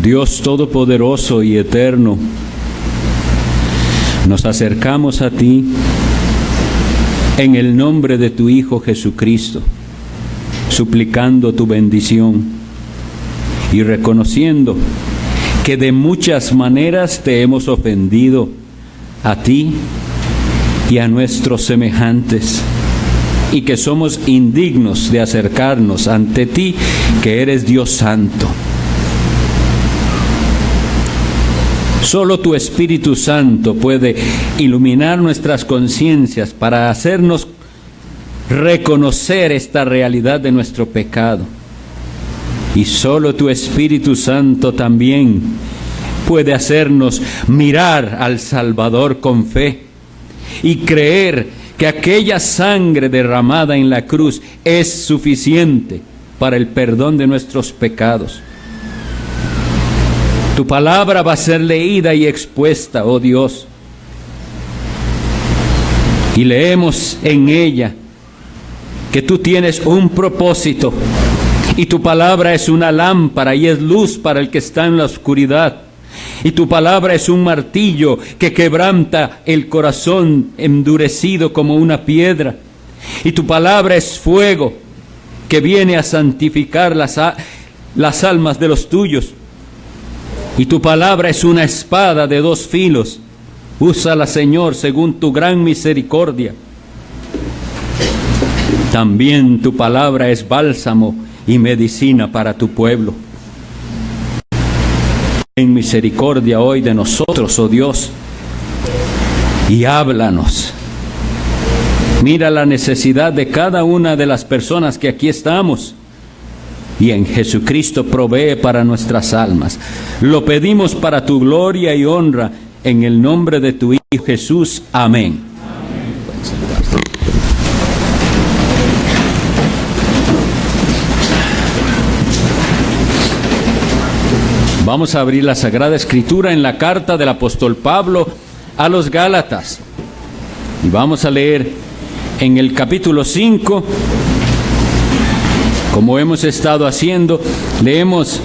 Dios Todopoderoso y Eterno, nos acercamos a ti en el nombre de tu Hijo Jesucristo, suplicando tu bendición y reconociendo que de muchas maneras te hemos ofendido a ti y a nuestros semejantes, y que somos indignos de acercarnos ante ti, que eres Dios Santo. Solo tu Espíritu Santo puede iluminar nuestras conciencias para hacernos reconocer esta realidad de nuestro pecado. Y solo tu Espíritu Santo también puede hacernos mirar al Salvador con fe y creer que aquella sangre derramada en la cruz es suficiente para el perdón de nuestros pecados. Tu palabra va a ser leída y expuesta, oh Dios, y leemos en ella que tú tienes un propósito, y tu palabra es una lámpara y es luz para el que está en la oscuridad, y tu palabra es un martillo que quebranta el corazón endurecido como una piedra, y tu palabra es fuego que viene a santificar las almas de los tuyos. Y tu palabra es una espada de dos filos. Úsala, Señor, según tu gran misericordia. También tu palabra es bálsamo y medicina para tu pueblo. Ten misericordia hoy de nosotros, oh Dios, y háblanos. Mira la necesidad de cada una de las personas que aquí estamos, y en Jesucristo provee para nuestras almas. Lo pedimos para tu gloria y honra, en el nombre de tu Hijo Jesús. Amén. Vamos a abrir la Sagrada Escritura en la carta del apóstol Pablo a los Gálatas. Y vamos a leer en el capítulo 5, como hemos estado haciendo, leemos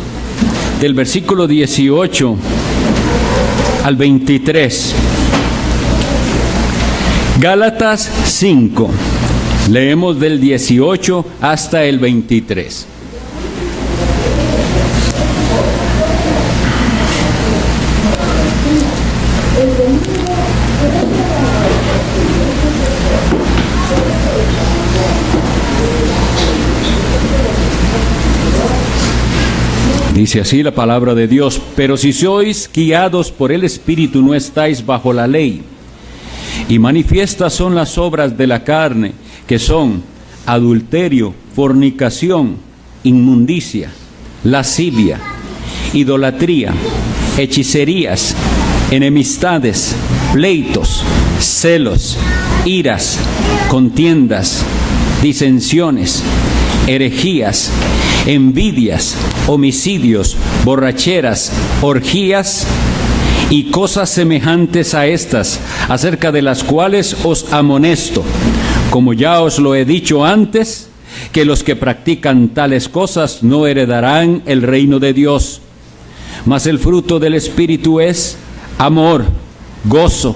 del versículo 18 al 23. Gálatas 5, leemos del 18 hasta el 23. Dice así la palabra de Dios: pero si sois guiados por el Espíritu, no estáis bajo la ley. Y manifiestas son las obras de la carne, que son adulterio, fornicación, inmundicia, lascivia, idolatría, hechicerías, enemistades, pleitos, celos, iras, contiendas, disensiones, herejías, envidias, homicidios, borracheras, orgías y cosas semejantes a estas, acerca de las cuales os amonesto, como ya os lo he dicho antes, que los que practican tales cosas no heredarán el reino de Dios. Mas el fruto del Espíritu es amor, gozo,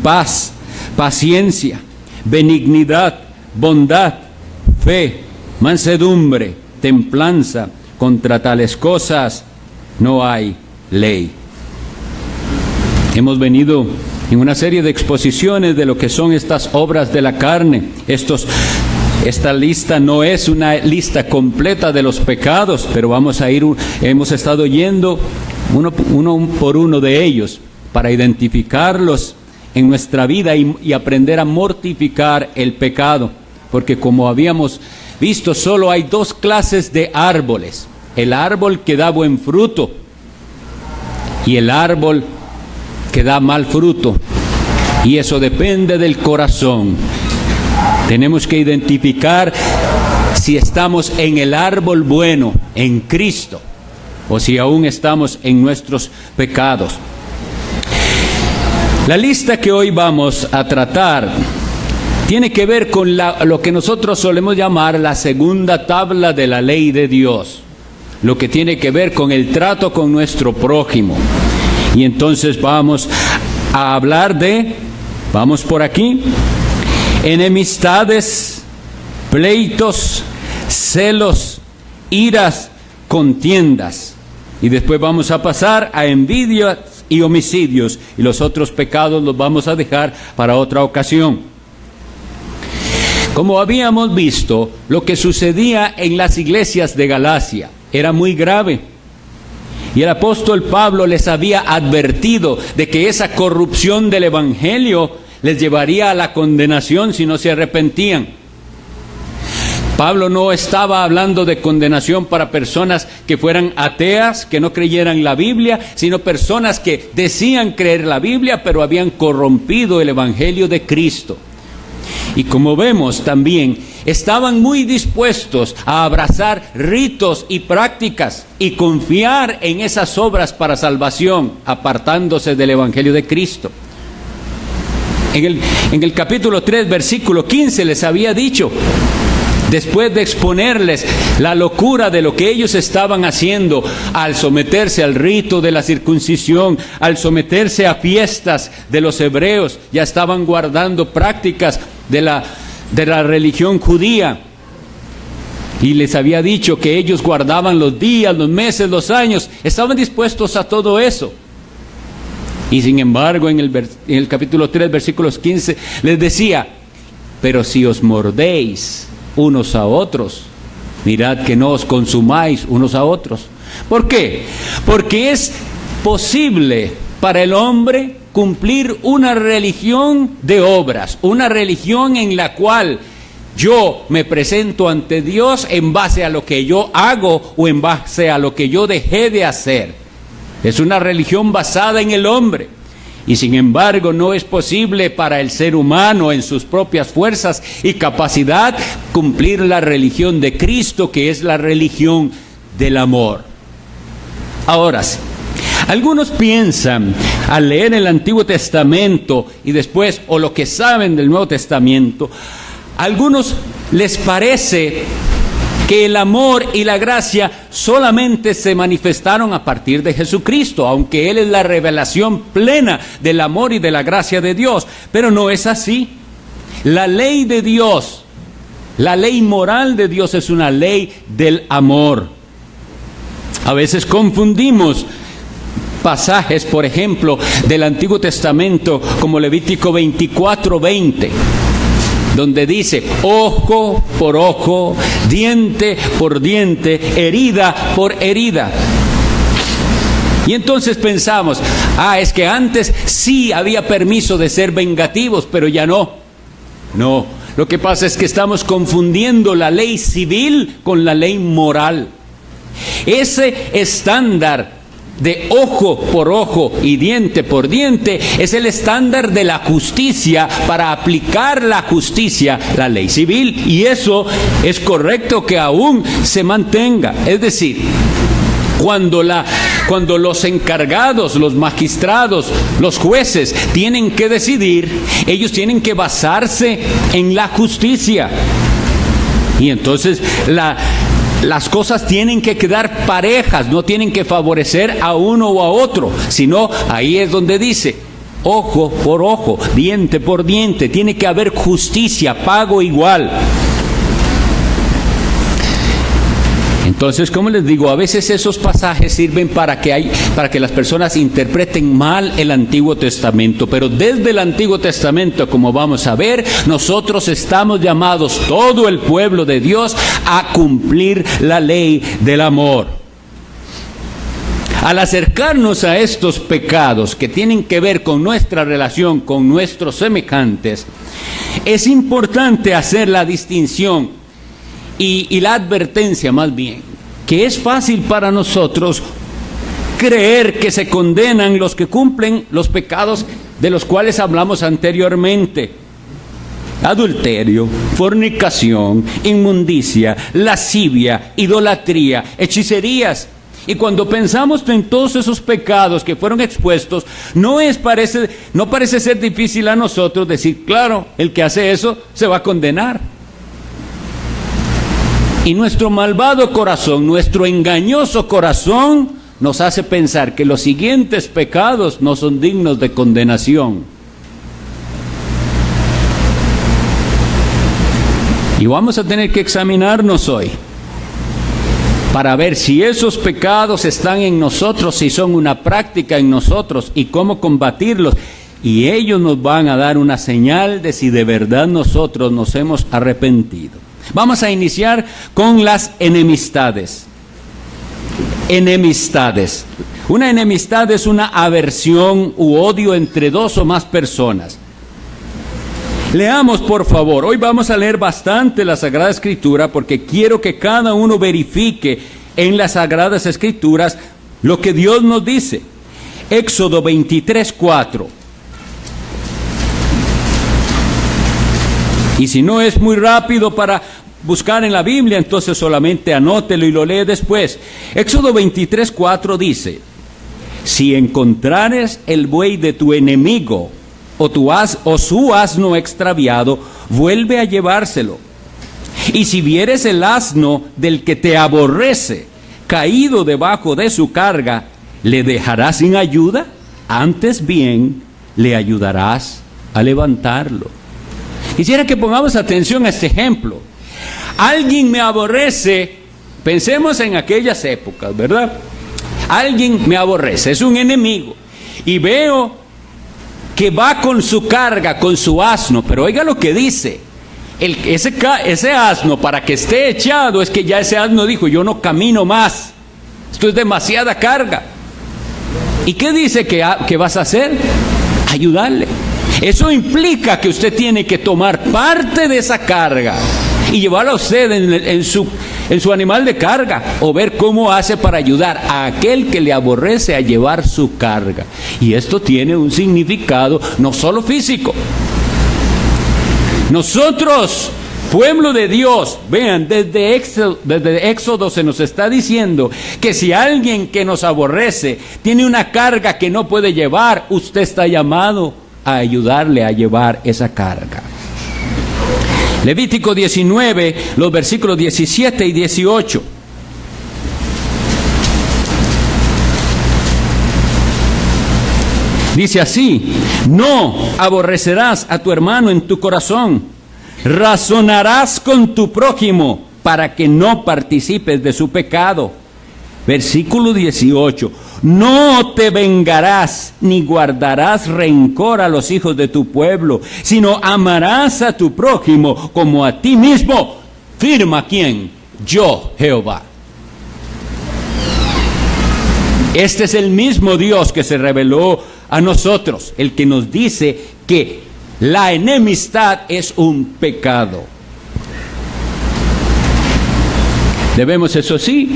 paz, paciencia, benignidad, bondad, fe, mansedumbre, templanza. Contra tales cosas no hay ley. Hemos venido en una serie de exposiciones de lo que son estas obras de la carne. Esta lista no es una lista completa de los pecados, pero hemos estado yendo uno por uno de ellos para identificarlos en nuestra vida y aprender a mortificar el pecado. Porque como habíamos visto, solo hay dos clases de árboles: el árbol que da buen fruto y el árbol que da mal fruto, y eso depende del corazón. Tenemos que identificar si estamos en el árbol bueno, en Cristo, o si aún estamos en nuestros pecados. La lista que hoy vamos a tratar tiene que ver con lo que nosotros solemos llamar la segunda tabla de la ley de Dios. lo que tiene que ver con el trato con nuestro prójimo. Y entonces vamos a hablar vamos por aquí, enemistades, pleitos, celos, iras, contiendas. Y después vamos a pasar a envidias y homicidios, y los otros pecados los vamos a dejar para otra ocasión. Como habíamos visto, lo que sucedía en las iglesias de Galacia era muy grave. Y el apóstol Pablo les había advertido de que esa corrupción del evangelio les llevaría a la condenación si no se arrepentían. Pablo no estaba hablando de condenación para personas que fueran ateas, que no creyeran la Biblia, sino personas que decían creer la Biblia, pero habían corrompido el evangelio de Cristo. Y como vemos también, estaban muy dispuestos a abrazar ritos y prácticas y confiar en esas obras para salvación, apartándose del evangelio de Cristo. En el capítulo 3, versículo 15, les había dicho, después de exponerles la locura de lo que ellos estaban haciendo al someterse al rito de la circuncisión, al someterse a fiestas de los hebreos, ya estaban guardando prácticas de la religión judía. Y les había dicho que ellos guardaban los días, los meses, los años, estaban dispuestos a todo eso. Y sin embargo, en el capítulo 3, versículos 15, les decía, pero si os mordéis unos a otros, mirad que no os consumáis unos a otros. ¿Por qué? Porque es posible para el hombre cumplir una religión de obras, una religión en la cual yo me presento ante Dios en base a lo que yo hago o en base a lo que yo dejé de hacer. Es una religión basada en el hombre. Y sin embargo no es posible para el ser humano en sus propias fuerzas y capacidad cumplir la religión de Cristo, que es la religión del amor. Ahora sí, algunos piensan al leer el Antiguo Testamento y después, o lo que saben del Nuevo Testamento, a algunos les parece que el amor y la gracia solamente se manifestaron a partir de Jesucristo, aunque Él es la revelación plena del amor y de la gracia de Dios. Pero no es así. La ley de Dios, la ley moral de Dios es una ley del amor. A veces confundimos pasajes, por ejemplo, del Antiguo Testamento, como Levítico 24:20. Donde dice ojo por ojo, diente por diente, herida por herida. Y entonces pensamos, es que antes sí había permiso de ser vengativos, pero ya no. No, lo que pasa es que estamos confundiendo la ley civil con la ley moral. Ese estándar de ojo por ojo y diente por diente es el estándar de la justicia para aplicar la justicia, la ley civil, y eso es correcto que aún se mantenga. Es decir, cuando los encargados, los magistrados, los jueces tienen que decidir, ellos tienen que basarse en la justicia. Y entonces las cosas tienen que quedar parejas, no tienen que favorecer a uno o a otro, sino ahí es donde dice, ojo por ojo, diente por diente, tiene que haber justicia, pago igual. Entonces, como les digo, a veces esos pasajes sirven para que las personas interpreten mal el Antiguo Testamento, pero desde el Antiguo Testamento, como vamos a ver, nosotros estamos llamados, todo el pueblo de Dios, a cumplir la ley del amor. Al acercarnos a estos pecados que tienen que ver con nuestra relación con nuestros semejantes, es importante hacer la distinción y la advertencia más bien, que es fácil para nosotros creer que se condenan los que cumplen los pecados de los cuales hablamos anteriormente: adulterio, fornicación, inmundicia, lascivia, idolatría, hechicerías. Y cuando pensamos en todos esos pecados que fueron expuestos, no parece ser difícil a nosotros decir, claro, el que hace eso se va a condenar. Y nuestro malvado corazón, nuestro engañoso corazón, nos hace pensar que los siguientes pecados no son dignos de condenación. Y vamos a tener que examinarnos hoy para ver si esos pecados están en nosotros, si son una práctica en nosotros y cómo combatirlos. Y ellos nos van a dar una señal de si de verdad nosotros nos hemos arrepentido. Vamos a iniciar con las enemistades. Enemistades. Una enemistad es una aversión u odio entre dos o más personas. Leamos, por favor. Hoy vamos a leer bastante la Sagrada Escritura porque quiero que cada uno verifique en las Sagradas Escrituras lo que Dios nos dice. Éxodo 23:4. Y si no es muy rápido para buscar en la Biblia, entonces solamente anótelo y lo lee después. Éxodo 23:4 dice: si encontrares el buey de tu enemigo o su asno extraviado, vuelve a llevárselo. Y si vieres el asno del que te aborrece caído debajo de su carga, ¿le dejarás sin ayuda? Antes bien, le ayudarás a levantarlo. Quisiera que pongamos atención a este ejemplo. Alguien me aborrece, pensemos en aquellas épocas, ¿verdad? Alguien me aborrece, es un enemigo, y veo que va con su carga, con su asno, pero oiga lo que dice, ese asno para que esté echado es que ya ese asno dijo: yo no camino más, esto es demasiada carga. ¿Y qué dice que vas a hacer? Ayudarle. Eso implica que usted tiene que tomar parte de esa carga y llevarla a usted en su animal de carga, o ver cómo hace para ayudar a aquel que le aborrece a llevar su carga. Y esto tiene un significado no solo físico. Nosotros, pueblo de Dios, vean, desde Éxodo se nos está diciendo que si alguien que nos aborrece tiene una carga que no puede llevar, usted está llamado a ayudarle a llevar esa carga. Levítico 19, los versículos 17 y 18. Dice así: no aborrecerás a tu hermano en tu corazón, razonarás con tu prójimo para que no participes de su pecado. Versículo 18: no te vengarás ni guardarás rencor a los hijos de tu pueblo, sino amarás a tu prójimo como a ti mismo. Firma ¿quién? Yo, Jehová. Este es el mismo Dios que se reveló a nosotros, el que nos dice que la enemistad es un pecado. Debemos, eso sí,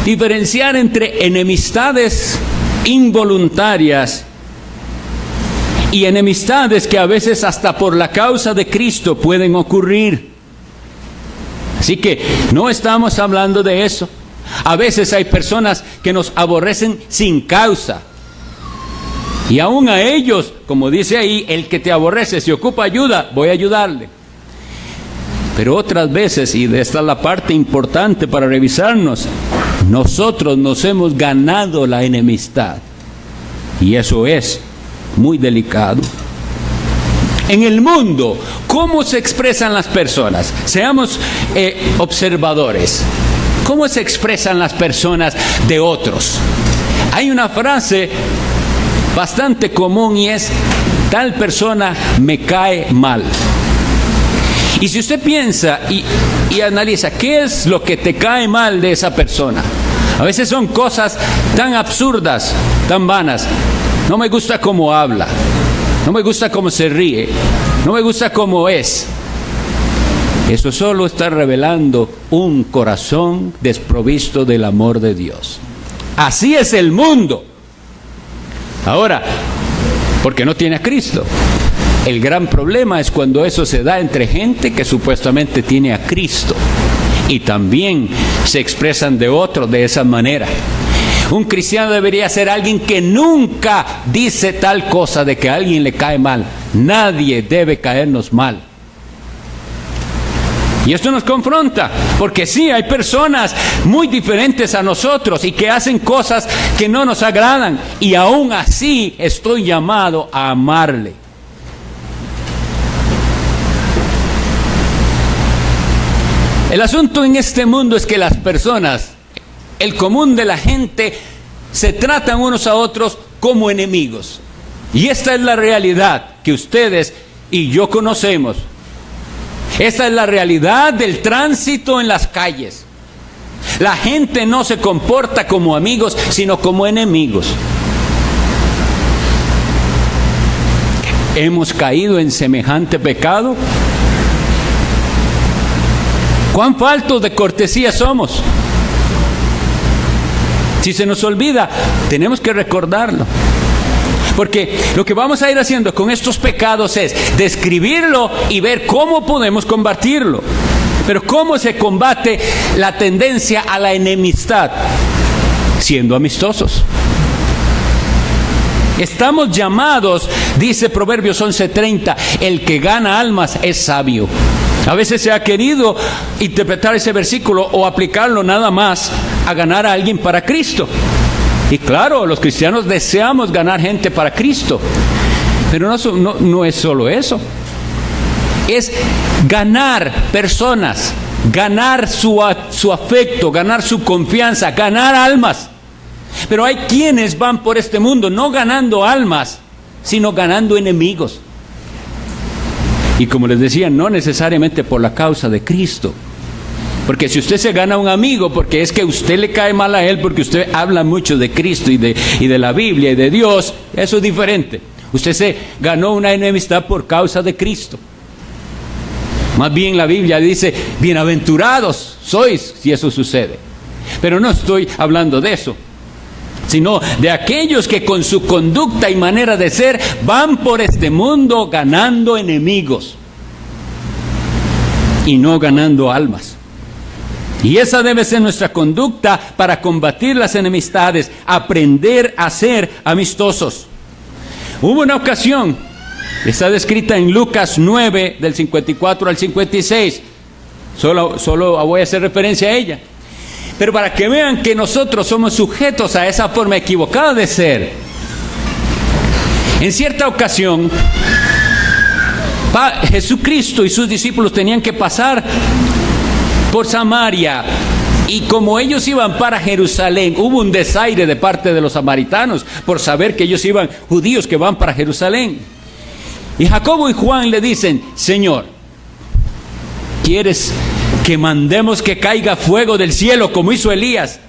diferenciar entre enemistades involuntarias y enemistades que a veces hasta por la causa de Cristo pueden ocurrir. Así que no estamos hablando de eso. A veces hay personas que nos aborrecen sin causa. Y aún a ellos, como dice ahí, el que te aborrece, si ocupa ayuda, voy a ayudarle. Pero otras veces, y esta es la parte importante para revisarnos, nosotros nos hemos ganado la enemistad. Y eso es muy delicado. En el mundo, ¿cómo se expresan las personas? Seamos observadores. ¿Cómo se expresan las personas de otros? Hay una frase bastante común y es: tal persona me cae mal. Y si usted piensa y analiza qué es lo que te cae mal de esa persona, a veces son cosas tan absurdas, tan vanas. No me gusta cómo habla, no me gusta cómo se ríe, no me gusta cómo es. Eso solo está revelando un corazón desprovisto del amor de Dios. Así es el mundo. Ahora, porque no tiene a Cristo. El gran problema es cuando eso se da entre gente que supuestamente tiene a Cristo y también se expresan de otros de esa manera. Un cristiano debería ser alguien que nunca dice tal cosa de que a alguien le cae mal. Nadie debe caernos mal. Y esto nos confronta, porque sí, hay personas muy diferentes a nosotros y que hacen cosas que no nos agradan, y aún así estoy llamado a amarle. El asunto en este mundo es que las personas, el común de la gente, se tratan unos a otros como enemigos. Y esta es la realidad que ustedes y yo conocemos. Esta es la realidad del tránsito en las calles. La gente no se comporta como amigos, sino como enemigos. ¿Hemos caído en semejante pecado? ¿Cuán faltos de cortesía somos? Si se nos olvida, tenemos que recordarlo. Porque lo que vamos a ir haciendo con estos pecados es describirlo y ver cómo podemos combatirlo. Pero ¿cómo se combate la tendencia a la enemistad? Siendo amistosos. Estamos llamados, dice Proverbios 11:30, el que gana almas es sabio. A veces se ha querido interpretar ese versículo o aplicarlo nada más a ganar a alguien para Cristo. Y claro, los cristianos deseamos ganar gente para Cristo, pero no es solo eso. Es ganar personas, ganar su afecto, ganar su confianza, ganar almas. Pero hay quienes van por este mundo no ganando almas, sino ganando enemigos. Y como les decía, no necesariamente por la causa de Cristo. Porque si usted se gana un amigo porque es que usted le cae mal a él, porque usted habla mucho de Cristo y de la Biblia y de Dios, eso es diferente. Usted se ganó una enemistad por causa de Cristo. Más bien la Biblia dice, bienaventurados sois si eso sucede. Pero no estoy hablando de eso, sino de aquellos que con su conducta y manera de ser van por este mundo ganando enemigos y no ganando almas. Y esa debe ser nuestra conducta para combatir las enemistades, aprender a ser amistosos. Hubo una ocasión, está descrita en Lucas 9, del 54 al 56, solo voy a hacer referencia a ella. Pero para que vean que nosotros somos sujetos a esa forma equivocada de ser. En cierta ocasión, Jesucristo y sus discípulos tenían que pasar por Samaria, y como ellos iban para Jerusalén, hubo un desaire de parte de los samaritanos por saber que ellos iban, judíos que van para Jerusalén. Y Jacobo y Juan le dicen, Señor, ¿quieres que mandemos que caiga fuego del cielo como hizo Elías?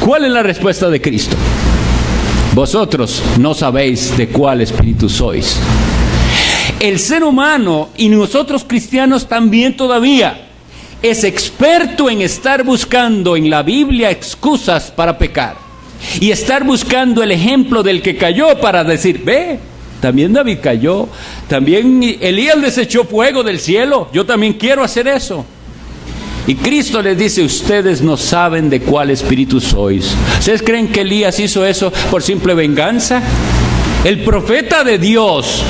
¿Cuál es la respuesta de Cristo? Vosotros no sabéis de cuál espíritu sois. El ser humano, y nosotros cristianos también todavía, es experto en estar buscando en la Biblia excusas para pecar. Y estar buscando el ejemplo del que cayó para decir, ve, también David cayó, también Elías desechó fuego del cielo, yo también quiero hacer eso. Y Cristo les dice, ustedes no saben de cuál espíritu sois. ¿Ustedes creen que Elías hizo eso por simple venganza? El profeta de Dios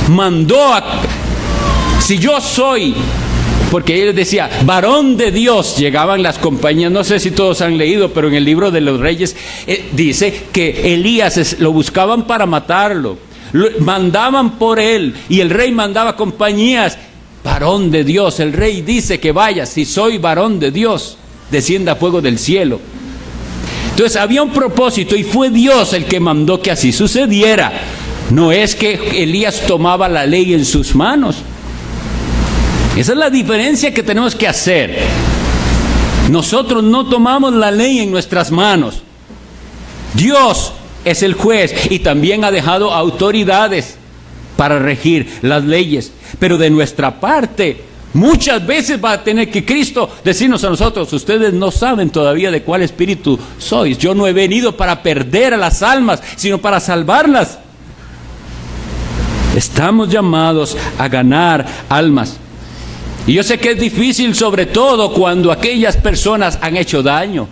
mandó si yo soy, porque él decía, varón de Dios, llegaban las compañías, no sé si todos han leído, pero en el libro de los Reyes dice que Elías lo buscaban para matarlo, mandaban por él, y el rey mandaba compañías, varón de Dios, el rey dice que vaya, si soy varón de Dios, descienda fuego del cielo. Entonces había un propósito y fue Dios el que mandó que así sucediera. No es que Elías tomaba la ley en sus manos. Esa es la diferencia que tenemos que hacer. Nosotros no tomamos la ley en nuestras manos. Dios es el juez y también ha dejado autoridades para regir las leyes. Pero de nuestra parte, muchas veces va a tener que Cristo decirnos a nosotros, ustedes no saben todavía de cuál espíritu sois. Yo no he venido para perder a las almas, sino para salvarlas. Estamos llamados a ganar almas. Y yo sé que es difícil, sobre todo cuando aquellas personas han hecho daño.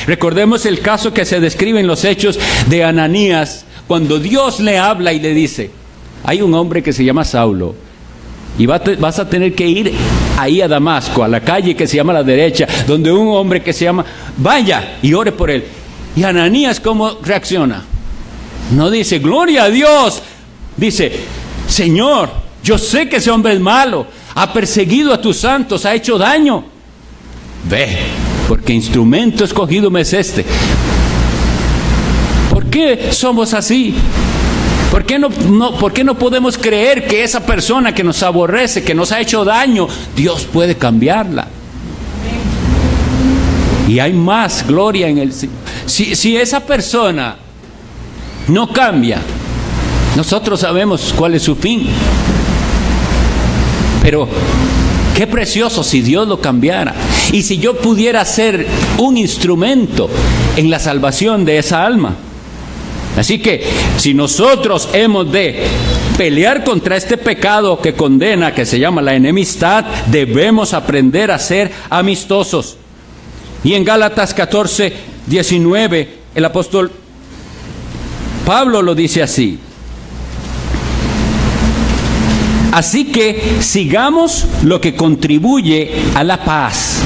Recordemos el caso que se describe en los Hechos de Ananías, cuando Dios le habla y le dice, hay un hombre que se llama Saulo, Y vas a tener que ir ahí a Damasco, a la calle que se llama La Derecha, donde un hombre que se llama, vaya y ore por él. Y Ananías, ¿cómo reacciona? No dice, gloria a Dios. Dice, Señor, yo sé que ese hombre es malo, ha perseguido a tus santos, ha hecho daño. Ve, porque instrumento escogido me es este. ¿Por qué somos así? ¿Por qué no podemos creer que esa persona que nos aborrece, que nos ha hecho daño, Dios puede cambiarla? Y hay más gloria en el... Si esa persona no cambia, nosotros sabemos cuál es su fin. Pero qué precioso si Dios lo cambiara. Y si yo pudiera ser un instrumento en la salvación de esa alma. Así que si nosotros hemos de pelear contra este pecado que condena, que se llama la enemistad, debemos aprender a ser amistosos. Y en Gálatas 14:19, el apóstol Pablo lo dice así. Así que sigamos lo que contribuye a la paz.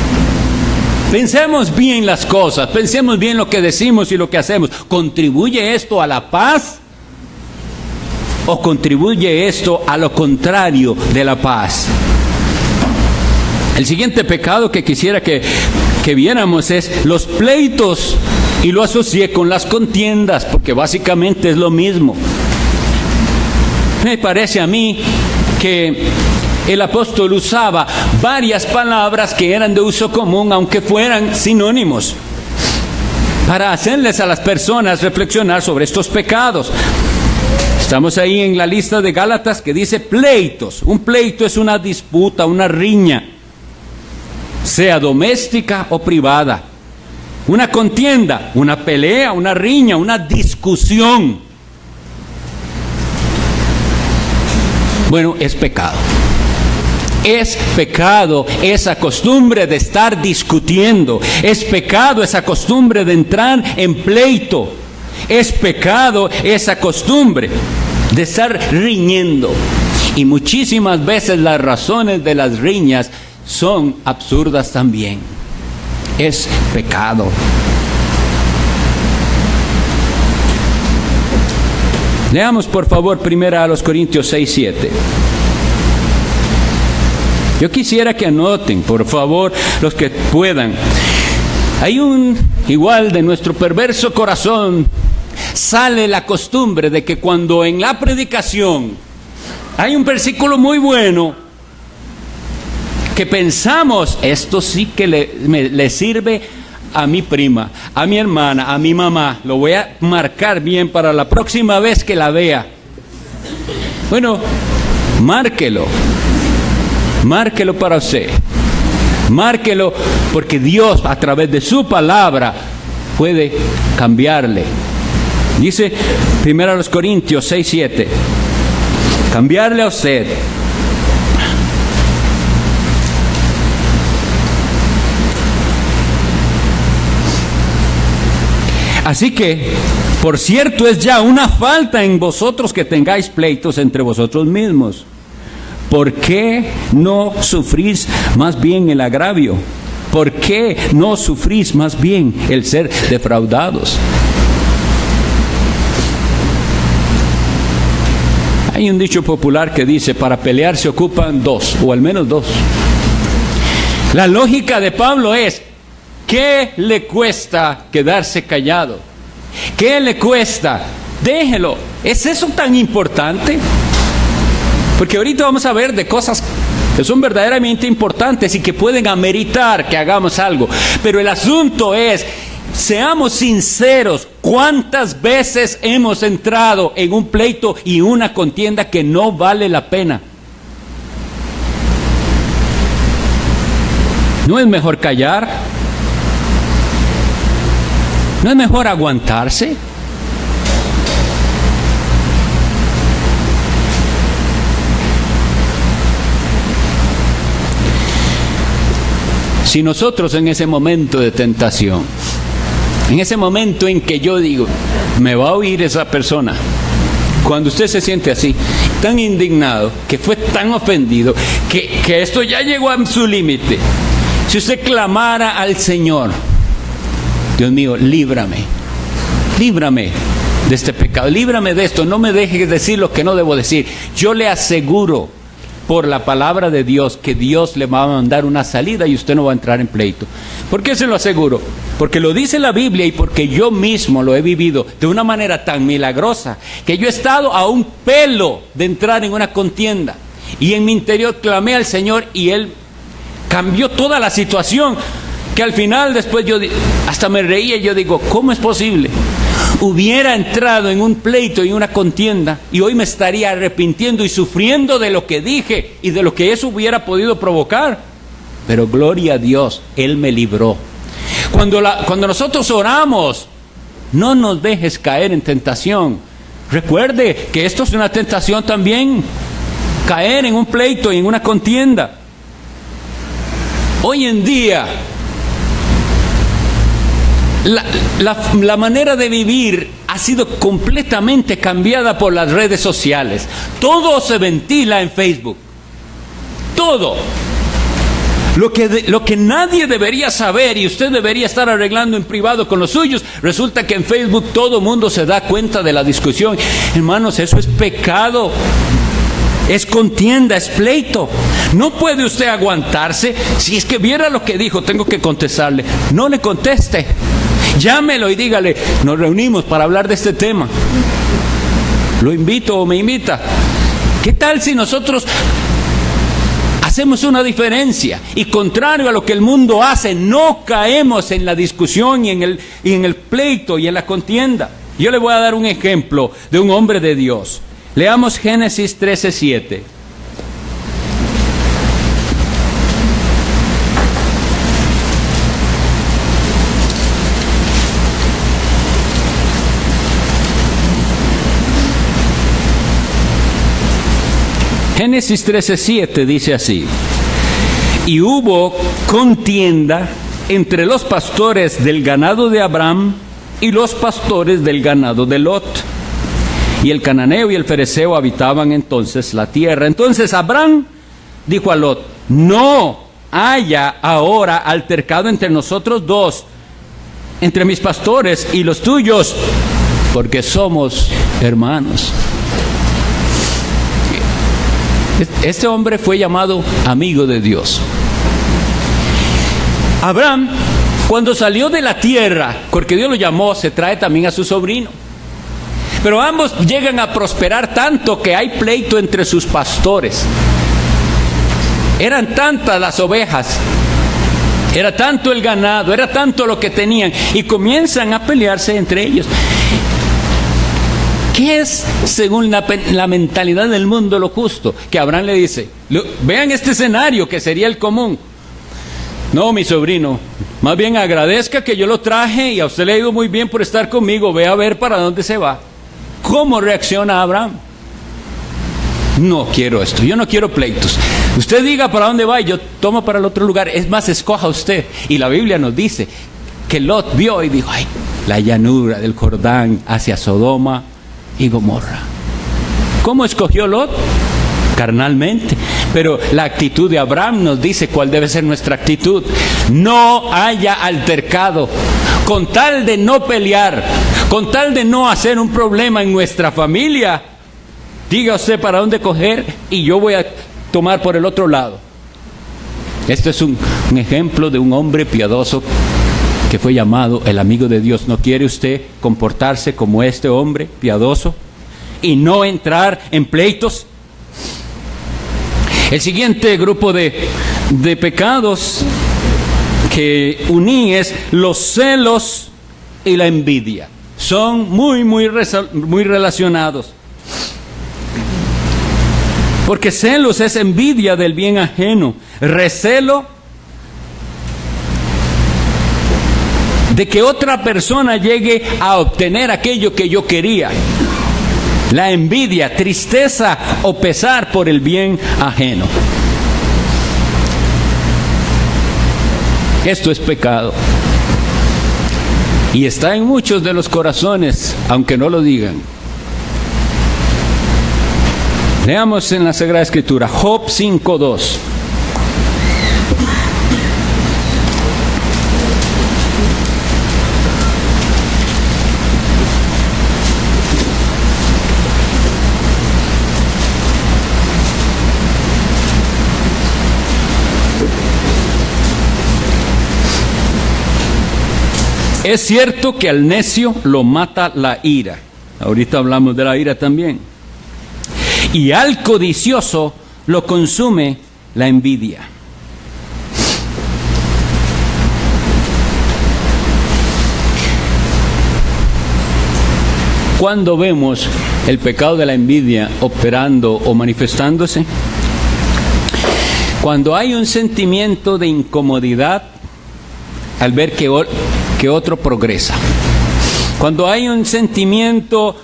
Pensemos bien las cosas, pensemos bien lo que decimos y lo que hacemos. ¿Contribuye esto a la paz? ¿O contribuye esto a lo contrario de la paz? El siguiente pecado que quisiera que viéramos es los pleitos, y lo asocié con las contiendas, porque básicamente es lo mismo. Me parece a mí que el apóstol usaba varias palabras que eran de uso común, aunque fueran sinónimos, para hacerles a las personas reflexionar sobre estos pecados. Estamos ahí en la lista de Gálatas que dice pleitos. Un pleito es una disputa, una riña, sea doméstica o privada. Una contienda, una pelea, una riña, una discusión. Bueno, es pecado. Es pecado esa costumbre de estar discutiendo. Es pecado esa costumbre de entrar en pleito. Es pecado esa costumbre de estar riñendo. Y muchísimas veces las razones de las riñas son absurdas también. Es pecado. Leamos por favor 1 Corintios 6:7. Yo quisiera que anoten, por favor, los que puedan. Hay igual de nuestro perverso corazón, sale la costumbre de que cuando en la predicación hay un versículo muy bueno, que pensamos, esto sí que le sirve a mi prima, a mi hermana, a mi mamá, lo voy a marcar bien para la próxima vez que la vea. Bueno, márquelo para usted, márquelo, porque Dios a través de su palabra puede cambiarle. Dice 1 Corintios 6:7, cambiarle a usted. Así que, por cierto, es ya una falta en vosotros que tengáis pleitos entre vosotros mismos. ¿Por qué no sufrís más bien el agravio? ¿Por qué no sufrís más bien el ser defraudados? Hay un dicho popular que dice, para pelear se ocupan dos, o al menos dos. La lógica de Pablo es, ¿qué le cuesta quedarse callado? ¿Qué le cuesta? Déjelo. ¿Es eso tan importante? Porque ahorita vamos a ver de cosas que son verdaderamente importantes y que pueden ameritar que hagamos algo. Pero el asunto es, seamos sinceros, ¿cuántas veces hemos entrado en un pleito y una contienda que no vale la pena? ¿No es mejor callar? ¿No es mejor aguantarse? Si nosotros en ese momento de tentación, en ese momento en que yo digo, me va a oír esa persona, cuando usted se siente así, tan indignado, que fue tan ofendido, que esto ya llegó a su límite. Si usted clamara al Señor, Dios mío, líbrame de este pecado, líbrame de esto, no me dejes decir lo que no debo decir. Yo le aseguro por la palabra de Dios que Dios le va a mandar una salida y usted no va a entrar en pleito. ¿Por qué se lo aseguro? Porque lo dice la Biblia y porque yo mismo lo he vivido de una manera tan milagrosa que yo he estado a un pelo de entrar en una contienda y en mi interior clamé al Señor y Él cambió toda la situación, que al final después yo hasta me reía y yo digo, ¿cómo es posible? Hubiera entrado en un pleito y una contienda y hoy me estaría arrepintiendo y sufriendo de lo que dije y de lo que eso hubiera podido provocar. Pero gloria a Dios, Él me libró. Cuando nosotros oramos, no nos dejes caer en tentación. Recuerde que esto es una tentación también, caer en un pleito y en una contienda. Hoy en día, la manera de vivir ha sido completamente cambiada por las redes sociales. Todo se ventila en Facebook. Todo. Lo que nadie debería saber y usted debería estar arreglando en privado con los suyos, resulta que en Facebook todo el mundo se da cuenta de la discusión. Hermanos, eso es pecado. Es contienda, es pleito. No puede usted aguantarse. Si es que viera lo que dijo, tengo que contestarle. No le conteste. Llámelo y dígale, nos reunimos para hablar de este tema. Lo invito o me invita. ¿Qué tal si nosotros hacemos una diferencia y contrario a lo que el mundo hace, no caemos en la discusión y en el pleito y en la contienda? Yo le voy a dar un ejemplo de un hombre de Dios. Leamos Génesis 13:7. Génesis 13:7 dice así: y hubo contienda entre los pastores del ganado de Abraham y los pastores del ganado de Lot. Y el cananeo y el fereceo habitaban entonces la tierra. Entonces Abraham dijo a Lot: no haya ahora altercado entre nosotros dos, entre mis pastores y los tuyos, porque somos hermanos. Este hombre fue llamado amigo de Dios. Abraham, cuando salió de la tierra, porque Dios lo llamó, se trae también a su sobrino. Pero ambos llegan a prosperar tanto que hay pleito entre sus pastores. Eran tantas las ovejas, era tanto el ganado, era tanto lo que tenían, y comienzan a pelearse entre ellos. ¿Qué es, según la mentalidad del mundo, lo justo? Que Abraham le dice, vean este escenario que sería el común. No, mi sobrino, más bien agradezca que yo lo traje y a usted le ha ido muy bien por estar conmigo, ve a ver para dónde se va. ¿Cómo reacciona Abraham? No quiero esto, yo no quiero pleitos. Usted diga para dónde va y yo tomo para el otro lugar. Es más, escoja usted. Y la Biblia nos dice que Lot vio y dijo, ay, la llanura del Jordán hacia Sodoma y Gomorra. ¿Cómo escogió Lot? Carnalmente. Pero la actitud de Abraham nos dice cuál debe ser nuestra actitud. No haya altercado, con tal de no pelear, con tal de no hacer un problema en nuestra familia. Diga usted para dónde coger y yo voy a tomar por el otro lado. Este es un ejemplo de un hombre piadoso que fue llamado el amigo de Dios. ¿No quiere usted comportarse como este hombre piadoso y no entrar en pleitos? El siguiente grupo de pecados que uní es los celos y la envidia. Son muy relacionados. Porque celos es envidia del bien ajeno. Recelo de que otra persona llegue a obtener aquello que yo quería. La envidia, tristeza o pesar por el bien ajeno. Esto es pecado. Y está en muchos de los corazones, aunque no lo digan. Leamos en la Sagrada Escritura, Job 5:2. Es cierto que al necio lo mata la ira. Ahorita hablamos de la ira también. Y al codicioso lo consume la envidia. ¿Cuándo vemos el pecado de la envidia operando o manifestándose? Cuando hay un sentimiento de incomodidad al ver que otro progresa. Cuando hay un sentimiento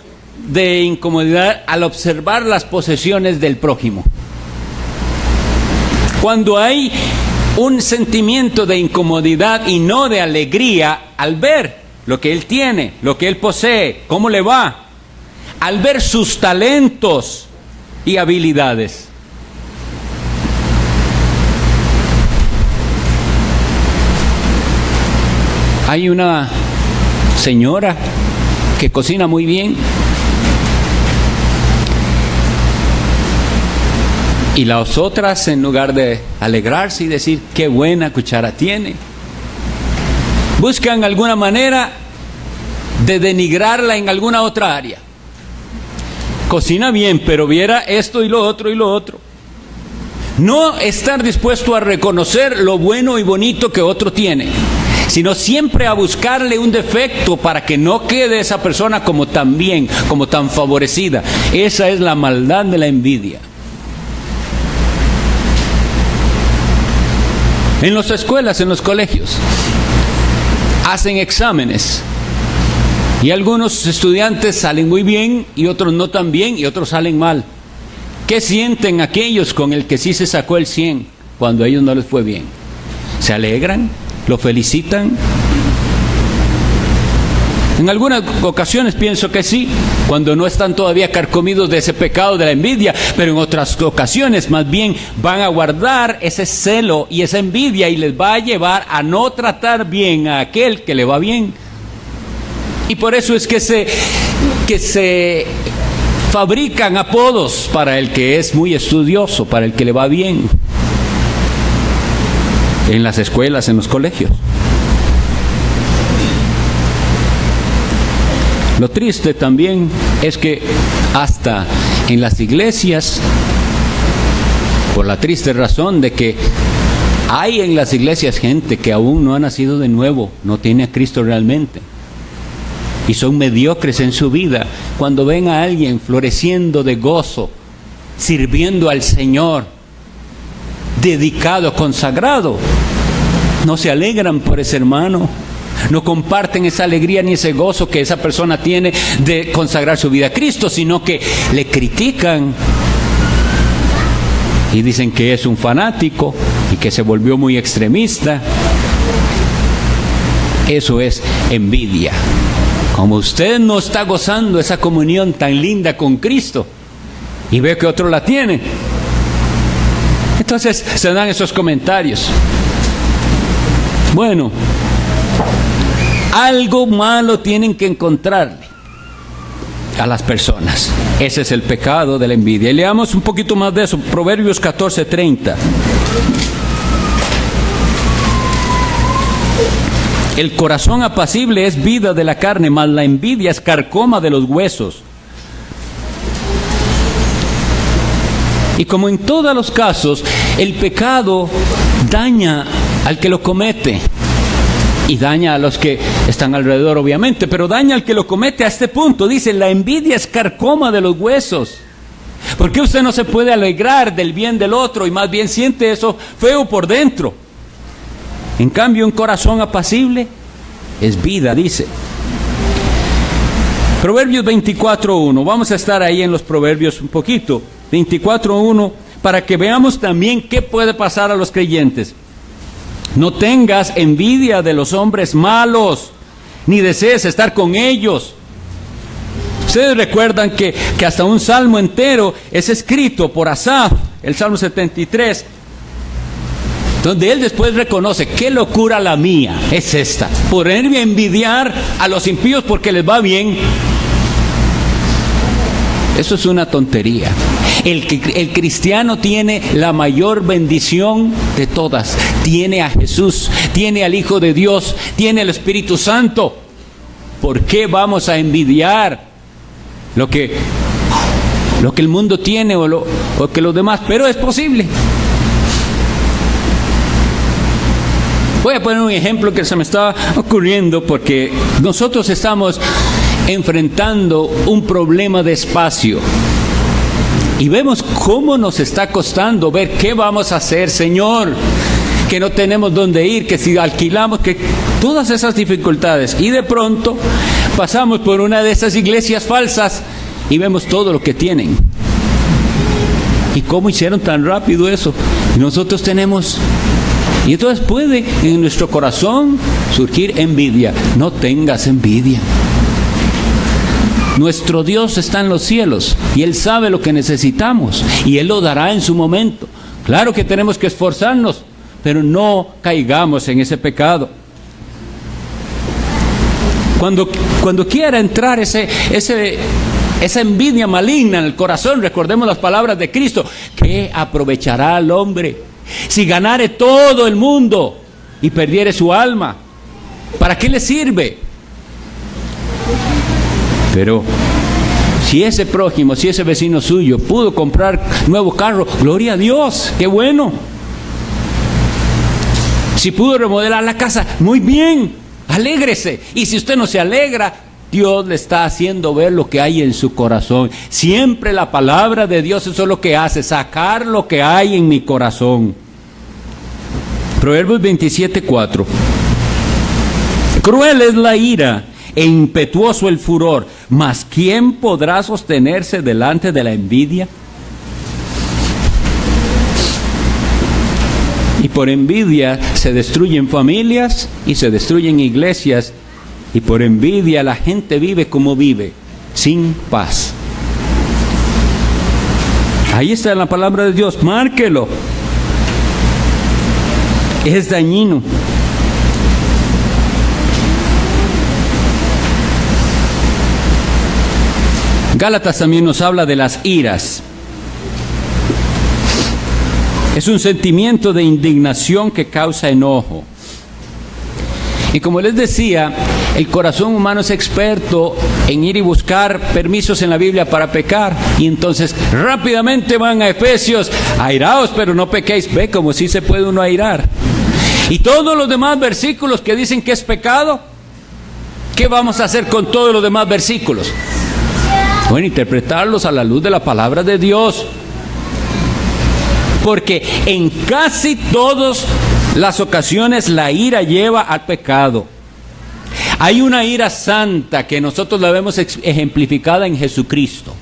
de incomodidad al observar las posesiones del prójimo. Cuando hay un sentimiento de incomodidad y no de alegría al ver lo que él tiene, lo que él posee, cómo le va, al ver sus talentos y habilidades. Hay una señora que cocina muy bien y las otras, en lugar de alegrarse y decir qué buena cuchara tiene, buscan alguna manera de denigrarla en alguna otra área. Cocina bien, pero viera esto y lo otro y lo otro. No estar dispuesto a reconocer lo bueno y bonito que otro tiene, sino siempre a buscarle un defecto para que no quede esa persona como tan bien, como tan favorecida. Esa es la maldad de la envidia. En las escuelas, en los colegios, hacen exámenes y algunos estudiantes salen muy bien y otros no tan bien y otros salen mal. ¿Qué sienten aquellos con el que sí se sacó el 100 cuando a ellos no les fue bien? ¿Se alegran? ¿Lo felicitan? En algunas ocasiones pienso que sí, cuando no están todavía carcomidos de ese pecado de la envidia, pero en otras ocasiones más bien van a guardar ese celo y esa envidia y les va a llevar a no tratar bien a aquel que le va bien. Y por eso es que se fabrican apodos para el que es muy estudioso, para el que le va bien. En las escuelas, en los colegios. Lo triste también es que hasta en las iglesias, por la triste razón de que hay en las iglesias gente que aún no ha nacido de nuevo, no tiene a Cristo realmente, y son mediocres en su vida, cuando ven a alguien floreciendo de gozo, sirviendo al Señor, dedicado, consagrado, no se alegran por ese hermano, no comparten esa alegría ni ese gozo que esa persona tiene de consagrar su vida a Cristo, sino que le critican y dicen que es un fanático y que se volvió muy extremista. Eso es envidia. Como usted no está gozando esa comunión tan linda con Cristo y ve que otro la tiene, entonces se dan esos comentarios. Bueno, algo malo tienen que encontrarle a las personas. Ese es el pecado de la envidia. Y leamos un poquito más de eso, Proverbios 14:30. El corazón apacible es vida de la carne, mas la envidia es carcoma de los huesos. Y como en todos los casos, el pecado daña al que lo comete. Y daña a los que están alrededor, obviamente, pero daña al que lo comete a este punto. Dice, la envidia es carcoma de los huesos. ¿Por qué usted no se puede alegrar del bien del otro y más bien siente eso feo por dentro? En cambio, un corazón apacible es vida, dice. Proverbios 24:1. Vamos a estar ahí en los proverbios un poquito. 24:1, para que veamos también qué puede pasar a los creyentes. No tengas envidia de los hombres malos, ni desees estar con ellos. Ustedes recuerdan que hasta un salmo entero es escrito por Asaf, el Salmo 73, donde él después reconoce: qué locura la mía es esta, ponerme a envidiar a los impíos porque les va bien. Eso es una tontería. El cristiano tiene la mayor bendición de todas. Tiene a Jesús, tiene al Hijo de Dios, tiene al Espíritu Santo. ¿Por qué vamos a envidiar lo que el mundo tiene o que los demás? Pero es posible. Voy a poner un ejemplo que se me está ocurriendo, porque nosotros estamos enfrentando un problema de espacio y vemos cómo nos está costando ver qué vamos a hacer, Señor, que no tenemos dónde ir, que si alquilamos, que todas esas dificultades, y de pronto pasamos por una de esas iglesias falsas y vemos todo lo que tienen. ¿Y cómo hicieron tan rápido eso? Y nosotros tenemos... Y entonces puede en nuestro corazón surgir envidia. No tengas envidia. Nuestro Dios está en los cielos y Él sabe lo que necesitamos y Él lo dará en su momento. Claro que tenemos que esforzarnos, pero no caigamos en ese pecado. Cuando quiera entrar esa envidia maligna en el corazón, recordemos las palabras de Cristo: ¿qué aprovechará al hombre si ganare todo el mundo y perdiere su alma? ¿Para qué le sirve? Pero si ese prójimo, si ese vecino suyo pudo comprar nuevo carro, gloria a Dios, qué bueno. Si pudo remodelar la casa, muy bien, alégrese. Y si usted no se alegra, Dios le está haciendo ver lo que hay en su corazón. Siempre la palabra de Dios, eso es lo que hace, sacar lo que hay en mi corazón. Proverbios 27:4. Cruel es la ira e impetuoso el furor, mas ¿quién podrá sostenerse delante de la envidia? Y por envidia se destruyen familias y se destruyen iglesias, y por envidia la gente vive como vive, sin paz. Ahí está la palabra de Dios, márquelo. Es dañino. Gálatas también nos habla de las iras. Es un sentimiento de indignación que causa enojo. Y como les decía, el corazón humano es experto en ir y buscar permisos en la Biblia para pecar. Y entonces rápidamente van a Efesios: airaos, pero no pequéis. Ve como si se puede uno airar. Y todos los demás versículos que dicen que es pecado, ¿qué vamos a hacer con todos los demás versículos? Bueno, interpretarlos a la luz de la palabra de Dios. Porque en casi todas las ocasiones la ira lleva al pecado. Hay una ira santa que nosotros la vemos ejemplificada en Jesucristo.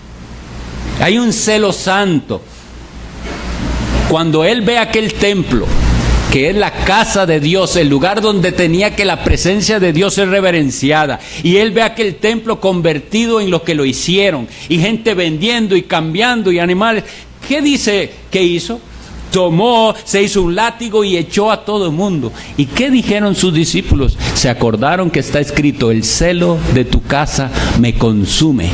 Hay un celo santo. Cuando Él ve aquel templo, que es la casa de Dios, el lugar donde tenía que la presencia de Dios ser reverenciada, y Él ve aquel templo convertido en lo que lo hicieron, y gente vendiendo y cambiando y animales, ¿qué dice que hizo? Tomó, se hizo un látigo y echó a todo el mundo. ¿Y qué dijeron sus discípulos? Se acordaron que está escrito: el celo de tu casa me consume.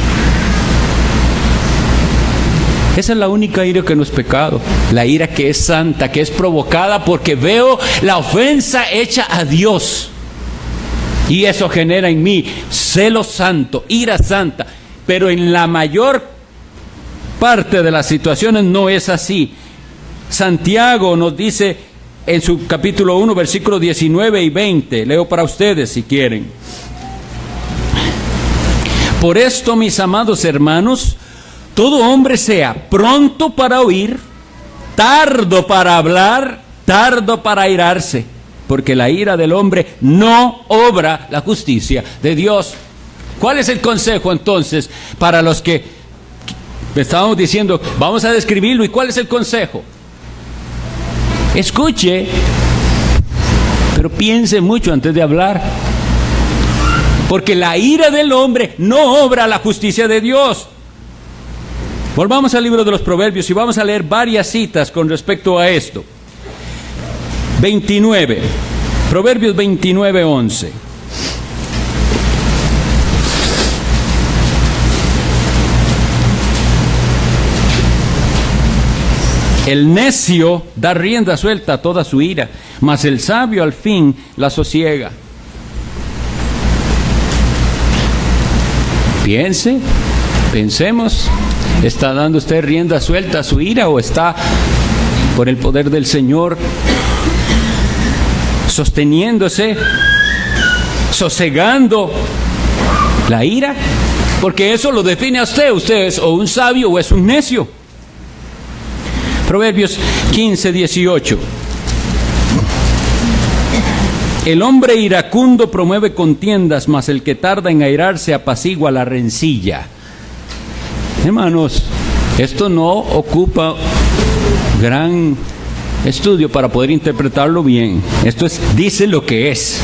Esa es la única ira que no es pecado, la ira que es santa, que es provocada porque veo la ofensa hecha a Dios. Y eso genera en mí celo santo, ira santa. Pero en la mayor parte de las situaciones no es así. Santiago nos dice en su capítulo 1, versículos 19 y 20, leo para ustedes si quieren. Por esto, mis amados hermanos, todo hombre sea pronto para oír, tardo para hablar, tardo para airarse, porque la ira del hombre no obra la justicia de Dios. ¿Cuál es el consejo entonces para los que estábamos diciendo, vamos a describirlo? ¿Y cuál es el consejo? Escuche, pero piense mucho antes de hablar. porque la ira del hombre no obra la justicia de Dios. Volvamos al libro de los Proverbios y vamos a leer varias citas con respecto a esto. 29, Proverbios 29:11. El necio da rienda suelta a toda su ira, mas el sabio al fin la sosiega. Pensemos, ¿está dando usted rienda suelta a su ira o está por el poder del Señor sosteniéndose, sosegando la ira? Porque eso lo define a usted. Usted es o un sabio o es un necio. Proverbios 15:18. El hombre iracundo promueve contiendas, mas el que tarda en airarse apacigua la rencilla. Hermanos, esto no ocupa gran estudio para poder interpretarlo bien. Esto dice lo que es.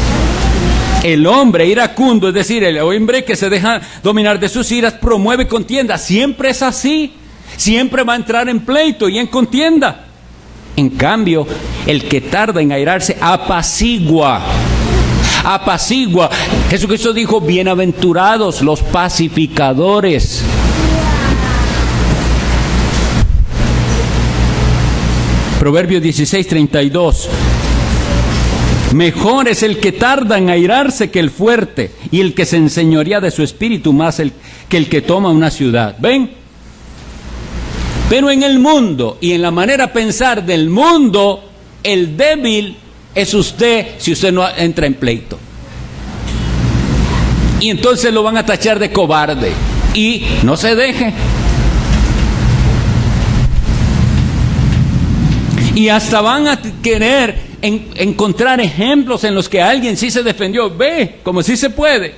El hombre iracundo, es decir, el hombre que se deja dominar de sus iras, promueve contiendas. Siempre es así. Siempre va a entrar en pleito y en contienda. En cambio, el que tarda en airarse apacigua. Jesucristo dijo, bienaventurados los pacificadores. Proverbios 16:32. Mejor es el que tarda en airarse que el fuerte, y el que se enseñorea de su espíritu más que el que toma una ciudad. ¿Ven? Pero en el mundo y en la manera de pensar del mundo, el débil es usted si usted no entra en pleito. Y entonces lo van a tachar de cobarde. Y no se deje. Y hasta van a querer encontrar ejemplos en los que alguien sí se defendió. Ve, como sí se puede.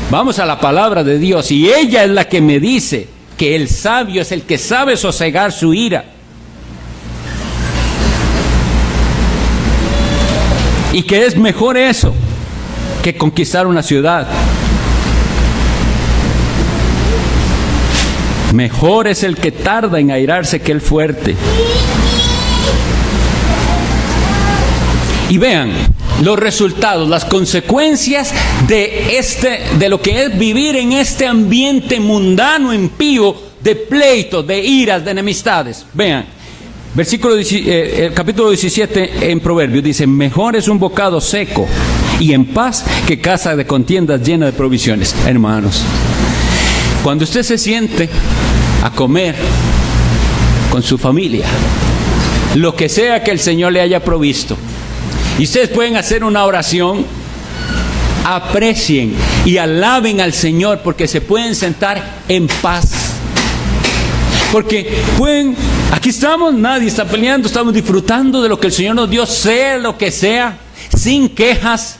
Vamos a la palabra de Dios y ella es la que me dice que el sabio es el que sabe sosegar su ira. Y que es mejor eso que conquistar una ciudad. Mejor es el que tarda en airarse que el fuerte. Y vean los resultados, las consecuencias de lo que es vivir en este ambiente mundano, impío, de pleitos, de iras, de enemistades. Vean, capítulo 17 en Proverbios dice, mejor es un bocado seco y en paz que casa de contiendas llena de provisiones. Hermanos, cuando usted se siente a comer con su familia, lo que sea que el Señor le haya provisto, y ustedes pueden hacer una oración, aprecien y alaben al Señor porque se pueden sentar en paz. Porque aquí estamos, nadie está peleando, estamos disfrutando de lo que el Señor nos dio, sea lo que sea, sin quejas,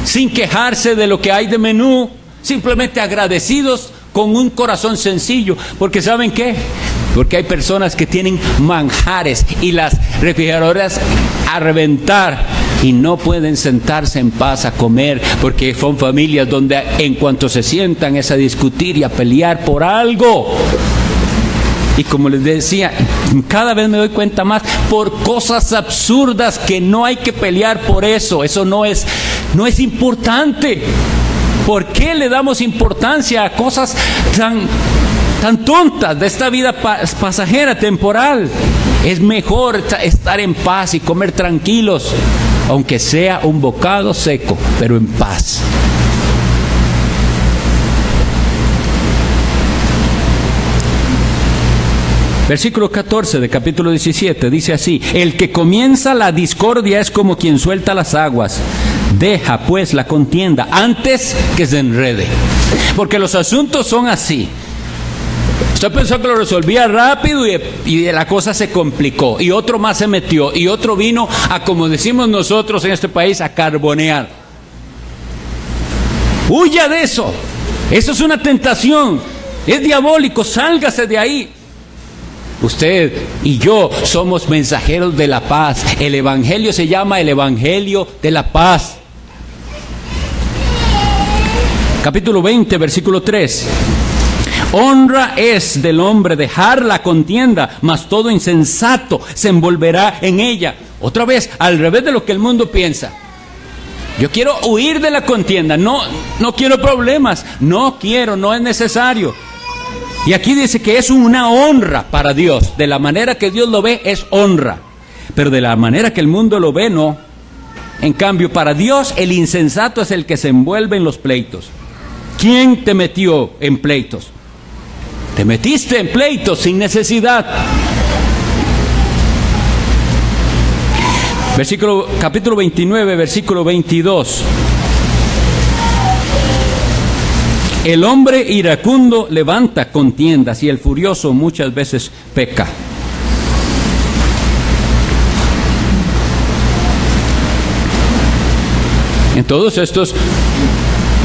sin quejarse de lo que hay de menú, simplemente agradecidos con un corazón sencillo. Porque ¿saben qué? Porque hay personas que tienen manjares y las refrigeradoras a reventar y no pueden sentarse en paz a comer, porque son familias donde en cuanto se sientan es a discutir y a pelear por algo. Y como les decía, cada vez me doy cuenta más, por cosas absurdas que no hay que pelear por eso. Eso no es importante. ¿Por qué le damos importancia a cosas tan tontas de esta vida pasajera, temporal? Es mejor estar en paz y comer tranquilos, aunque sea un bocado seco, pero en paz. Versículo 14 de capítulo 17 dice así: el que comienza la discordia es como quien suelta las aguas. Deja pues la contienda antes que se enrede. Porque los asuntos son así. Usted pensó que lo resolvía rápido y la cosa se complicó. Y otro más se metió. Y otro vino a, como decimos nosotros en este país, a carbonear. Huya de eso. Eso es una tentación. Es diabólico. Sálgase de ahí. Usted y yo somos mensajeros de la paz. El evangelio se llama el evangelio de la paz. capítulo 20, versículo 3. Honra es del hombre dejar la contienda, mas todo insensato se envolverá en ella. Otra vez, al revés de lo que el mundo piensa. Yo quiero huir de la contienda, no quiero problemas, no es necesario. Y aquí dice que es una honra para Dios. De la manera que Dios lo ve es honra, pero de la manera que el mundo lo ve no. En cambio, para Dios el insensato es el que se envuelve en los pleitos. ¿Quién te metió en pleitos? Te metiste en pleitos sin necesidad. Capítulo 29, versículo 22. El hombre iracundo levanta contiendas y el furioso muchas veces peca. En todos estos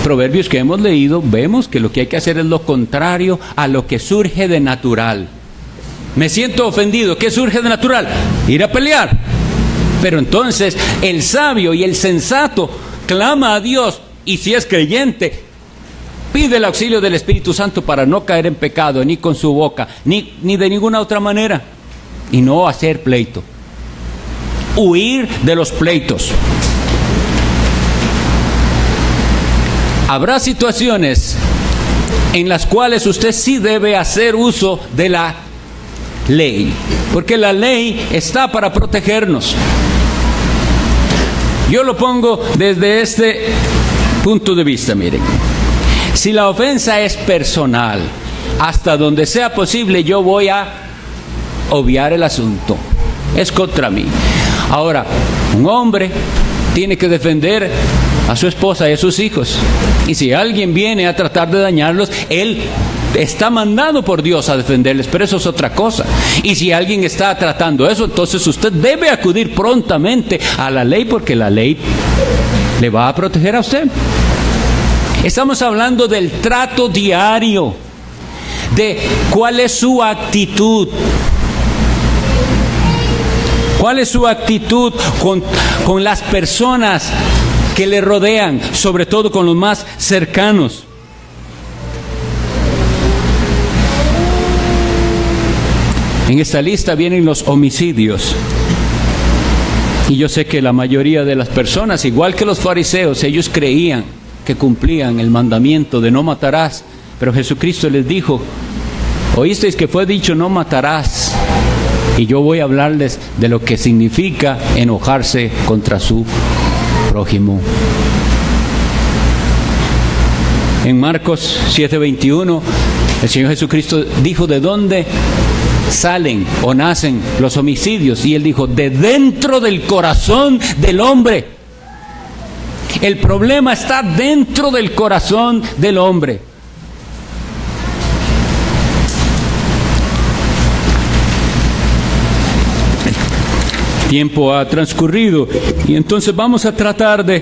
proverbios que hemos leído, vemos que lo que hay que hacer es lo contrario a lo que surge de natural. Me siento ofendido. ¿Qué surge de natural? Ir a pelear. Pero entonces el sabio y el sensato clama a Dios, y si es creyente, pide el auxilio del Espíritu Santo para no caer en pecado, ni con su boca, ni de ninguna otra manera, y no hacer pleito. Huir de los pleitos. Habrá situaciones en las cuales usted sí debe hacer uso de la ley, porque la ley está para protegernos. Yo lo pongo desde este punto de vista, miren. Si la ofensa es personal, hasta donde sea posible yo voy a obviar el asunto. Es contra mí. Ahora, un hombre tiene que defender a su esposa y a sus hijos. Y si alguien viene a tratar de dañarlos, él está mandado por Dios a defenderles, pero eso es otra cosa. Y si alguien está tratando eso, entonces usted debe acudir prontamente a la ley, porque la ley le va a proteger a usted. Estamos hablando del trato diario, de cuál es su actitud. ¿Cuál es su actitud con las personas que le rodean, sobre todo con los más cercanos? En esta lista vienen los homicidios. Y yo sé que la mayoría de las personas, igual que los fariseos, ellos creían que cumplían el mandamiento de no matarás. Pero Jesucristo les dijo: oísteis que fue dicho no matarás. Y yo voy a hablarles de lo que significa enojarse contra su prójimo. En Marcos 7:21, el Señor Jesucristo dijo de dónde salen o nacen los homicidios, y Él dijo: de dentro del corazón del hombre. El problema está dentro del corazón del hombre. Tiempo ha transcurrido y entonces vamos a tratar de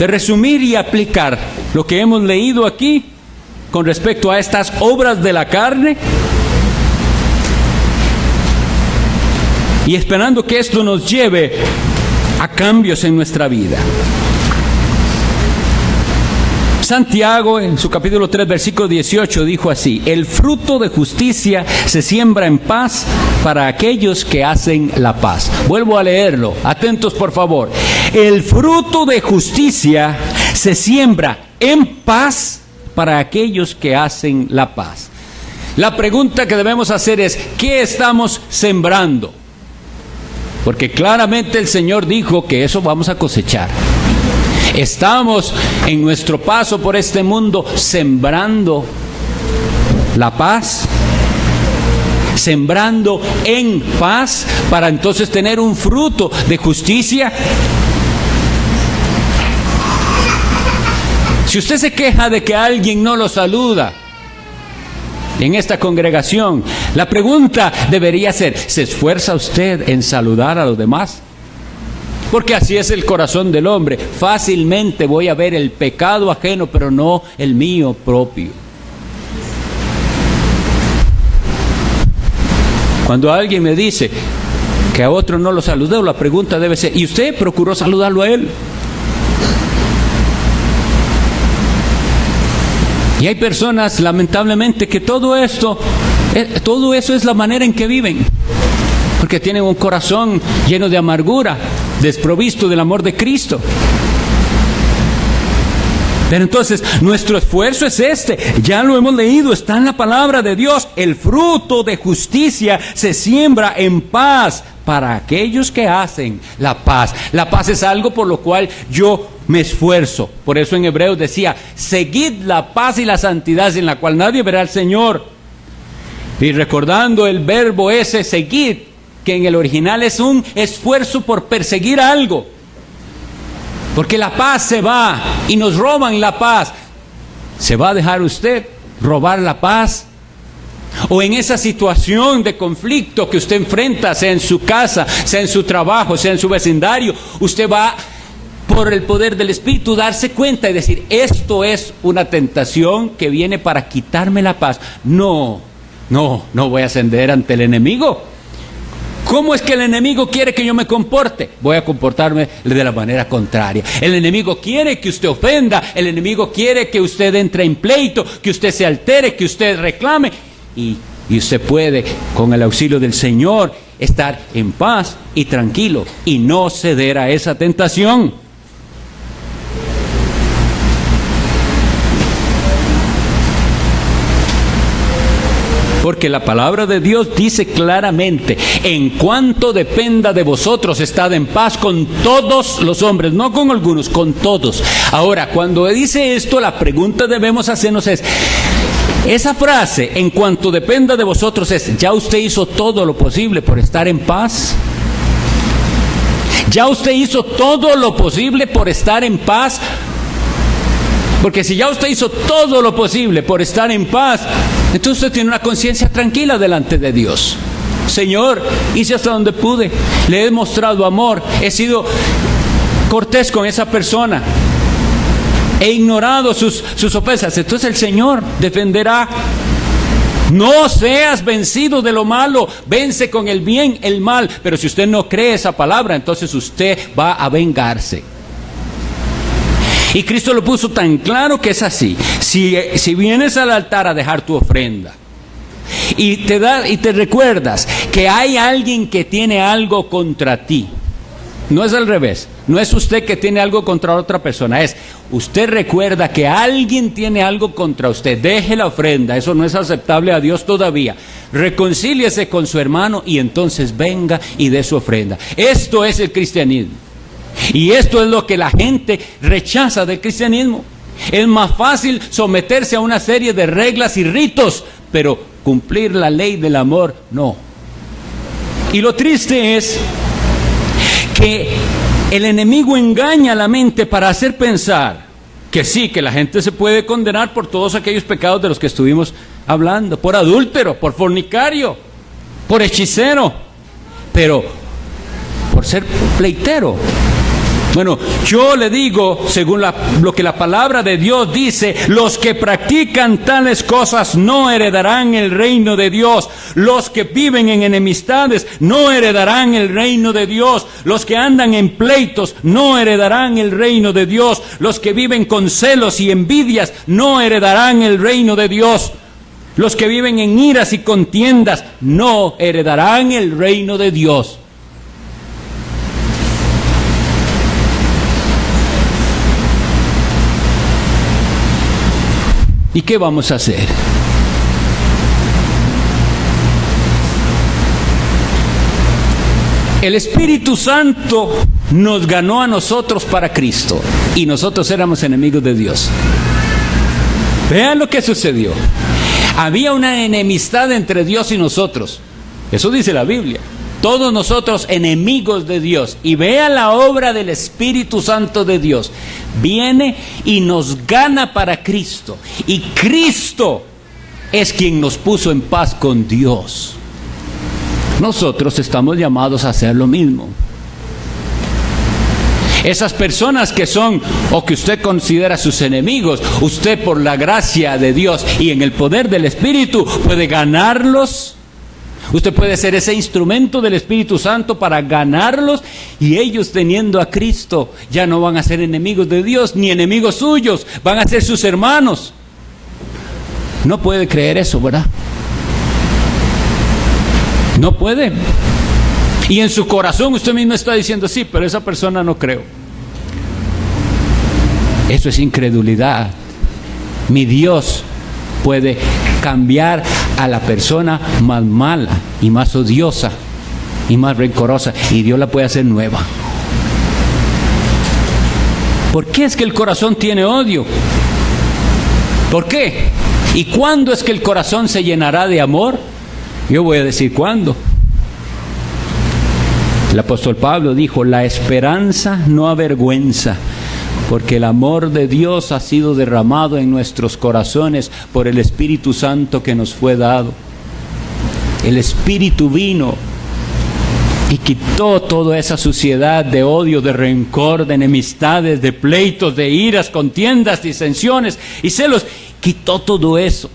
resumir y aplicar lo que hemos leído aquí con respecto a estas obras de la carne, y esperando que esto nos lleve a cambios en nuestra vida. Santiago, en su capítulo 3, versículo 18, dijo así: el fruto de justicia se siembra en paz para aquellos que hacen la paz. Vuelvo a leerlo, atentos por favor. El fruto de justicia se siembra en paz para aquellos que hacen la paz. La pregunta que debemos hacer es: ¿qué estamos sembrando? Porque claramente el Señor dijo que eso vamos a cosechar. Estamos en nuestro paso por este mundo sembrando la paz, sembrando en paz para entonces tener un fruto de justicia. Si usted se queja de que alguien no lo saluda en esta congregación, la pregunta debería ser: ¿se esfuerza usted en saludar a los demás? Porque así es el corazón del hombre. Fácilmente voy a ver el pecado ajeno, pero no el mío propio. Cuando alguien me dice que a otro no lo saludó, la pregunta debe ser: ¿y usted procuró saludarlo a él? Y hay personas, lamentablemente, que todo eso es la manera en que viven. Porque tienen un corazón lleno de amargura, desprovisto del amor de Cristo. Pero entonces, nuestro esfuerzo es ya lo hemos leído, está en la palabra de Dios. El fruto de justicia se siembra en paz para aquellos que hacen la paz. La paz es algo por lo cual yo me esfuerzo. Por eso en Hebreos decía, seguid la paz y la santidad sin la cual nadie verá al Señor. Y recordando el verbo ese, seguid, que en el original es un esfuerzo por perseguir algo. Porque la paz se va y nos roban la paz. ¿Se va a dejar usted robar la paz? O en esa situación de conflicto que usted enfrenta, sea en su casa, sea en su trabajo, sea en su vecindario, usted va por el poder del Espíritu darse cuenta y decir, esto es una tentación que viene para quitarme la paz. No voy a ceder ante el enemigo. ¿Cómo es que el enemigo quiere que yo me comporte? Voy a comportarme de la manera contraria. El enemigo quiere que usted ofenda, el enemigo quiere que usted entre en pleito, que usted se altere, que usted reclame. Y usted puede, con el auxilio del Señor, estar en paz y tranquilo y no ceder a esa tentación. Porque la palabra de Dios dice claramente, en cuanto dependa de vosotros, estad en paz con todos los hombres, no con algunos, con todos. Ahora, cuando dice esto, la pregunta que debemos hacernos es, esa frase, en cuanto dependa de vosotros, ¿ya usted hizo todo lo posible por estar en paz? ¿Ya usted hizo todo lo posible por estar en paz? Porque si ya usted hizo todo lo posible por estar en paz, entonces usted tiene una conciencia tranquila delante de Dios. Señor, hice hasta donde pude, le he mostrado amor, he sido cortés con esa persona, he ignorado sus ofensas. Entonces el Señor defenderá. No seas vencido de lo malo, vence con el bien el mal. Pero si usted no cree esa palabra, entonces usted va a vengarse. Y Cristo lo puso tan claro que es así. Si vienes al altar a dejar tu ofrenda y te recuerdas que hay alguien que tiene algo contra ti, no es al revés, no es usted que tiene algo contra otra persona, es usted recuerda que alguien tiene algo contra usted, deje la ofrenda, eso no es aceptable a Dios todavía, reconcíliese con su hermano y entonces venga y dé su ofrenda. Esto es el cristianismo. Y esto es lo que la gente rechaza del cristianismo. Es más fácil someterse a una serie de reglas y ritos, pero cumplir la ley del amor, no. Y lo triste es que el enemigo engaña a la mente para hacer pensar que sí, que la gente se puede condenar por todos aquellos pecados de los que estuvimos hablando, por adúltero, por fornicario, por hechicero, pero por ser pleitero. Bueno, yo le digo, según lo que la palabra de Dios dice, los que practican tales cosas no heredarán el reino de Dios. Los que viven en enemistades no heredarán el reino de Dios. Los que andan en pleitos no heredarán el reino de Dios. Los que viven con celos y envidias no heredarán el reino de Dios. Los que viven en iras y contiendas no heredarán el reino de Dios. ¿Y qué vamos a hacer? El Espíritu Santo nos ganó a nosotros para Cristo y nosotros éramos enemigos de Dios. Vean lo que sucedió. Había una enemistad entre Dios y nosotros. Eso dice la Biblia. Todos nosotros enemigos de Dios. Y vean la obra del Espíritu Santo de Dios. Viene y nos gana para Cristo. Y Cristo es quien nos puso en paz con Dios. Nosotros estamos llamados a hacer lo mismo. Esas personas que son o que usted considera sus enemigos, usted por la gracia de Dios y en el poder del Espíritu puede ganarlos. Usted puede ser ese instrumento del Espíritu Santo para ganarlos, y ellos, teniendo a Cristo, ya no van a ser enemigos de Dios ni enemigos suyos, van a ser sus hermanos. No puede creer eso, ¿verdad? No puede. Y en su corazón usted mismo está diciendo, sí, pero esa persona no creo. Eso es incredulidad. Mi Dios puede cambiar a la persona más mala y más odiosa y más rencorosa, y Dios la puede hacer nueva. ¿Por qué es que el corazón tiene odio? ¿Por qué? ¿Y cuándo es que el corazón se llenará de amor? Yo voy a decir cuándo. El apóstol Pablo dijo, la esperanza no avergüenza, porque el amor de Dios ha sido derramado en nuestros corazones por el Espíritu Santo que nos fue dado. El Espíritu vino y quitó toda esa suciedad de odio, de rencor, de enemistades, de pleitos, de iras, contiendas, disensiones y celos. Quitó todo eso.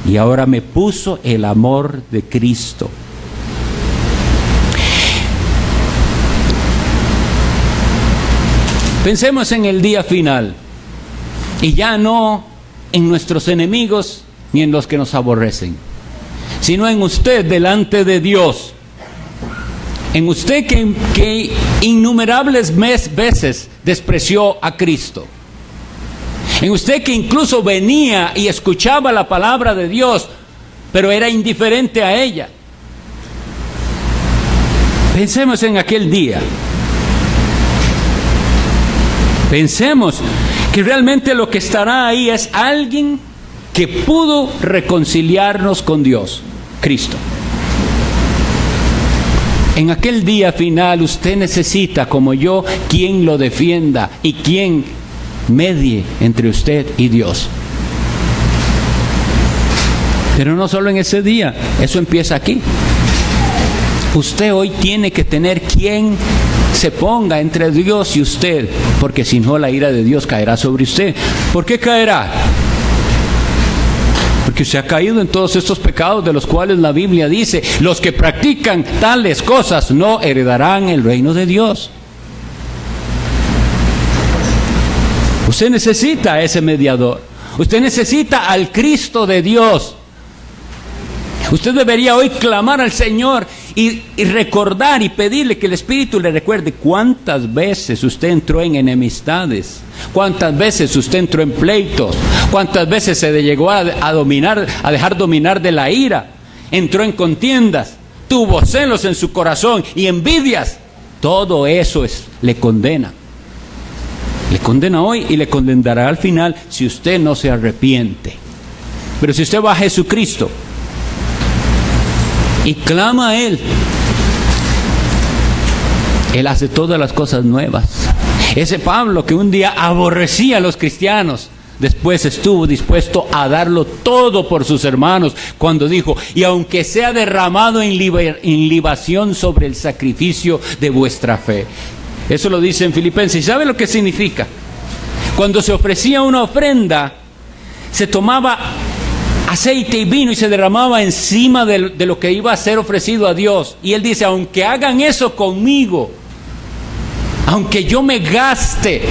Y ahora me puso el amor de Cristo. Pensemos en el día final, y ya no en nuestros enemigos ni en los que nos aborrecen, sino en usted delante de Dios, en usted que innumerables veces despreció a Cristo, en usted que incluso venía y escuchaba la palabra de Dios, pero era indiferente a ella. Pensemos en aquel día. Pensemos que realmente lo que estará ahí es alguien que pudo reconciliarnos con Dios, Cristo. En aquel día final usted necesita, como yo, quien lo defienda y quien medie entre usted y Dios. Pero no solo en ese día, eso empieza aquí. Usted hoy tiene que tener quien se ponga entre Dios y usted, porque si no la ira de Dios caerá sobre usted. ¿Por qué caerá? Porque usted ha caído en todos estos pecados de los cuales la Biblia dice, los que practican tales cosas no heredarán el reino de Dios. Usted necesita a ese mediador. Usted necesita al Cristo de Dios. Usted debería hoy clamar al Señor y recordar y pedirle que el Espíritu le recuerde cuántas veces usted entró en enemistades, cuántas veces usted entró en pleitos, cuántas veces se llegó a dejar dominar de la ira, entró en contiendas, tuvo celos en su corazón y envidias. Todo eso le condena. Le condena hoy y le condenará al final si usted no se arrepiente. Pero si usted va a Jesucristo y clama a Él, Él hace todas las cosas nuevas. Ese Pablo que un día aborrecía a los cristianos, después estuvo dispuesto a darlo todo por sus hermanos, cuando dijo, y aunque sea derramado en libación sobre el sacrificio de vuestra fe. Eso lo dice en Filipenses. ¿Y sabe lo que significa? Cuando se ofrecía una ofrenda, se tomaba aceite y vino y se derramaba encima de lo que iba a ser ofrecido a Dios. Y él dice, aunque hagan eso conmigo, aunque yo me gaste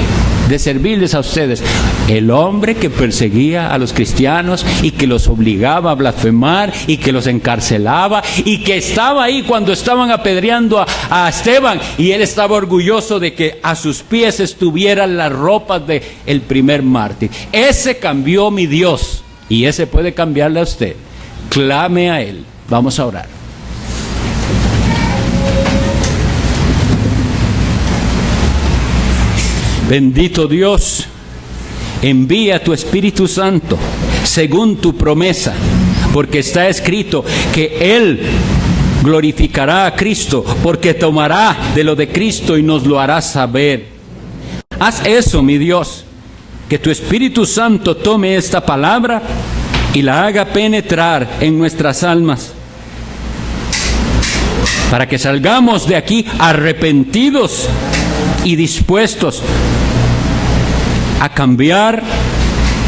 de servirles a ustedes. El hombre que perseguía a los cristianos y que los obligaba a blasfemar y que los encarcelaba y que estaba ahí cuando estaban apedreando a Esteban, y él estaba orgulloso de que a sus pies estuvieran las ropas del primer mártir. Ese cambió mi Dios. Y ese puede cambiarle a usted. Clame a Él. Vamos a orar. Bendito Dios, envía tu Espíritu Santo según tu promesa, porque está escrito que Él glorificará a Cristo, porque tomará de lo de Cristo y nos lo hará saber. Haz eso, mi Dios. Que tu Espíritu Santo tome esta palabra y la haga penetrar en nuestras almas, para que salgamos de aquí arrepentidos y dispuestos a cambiar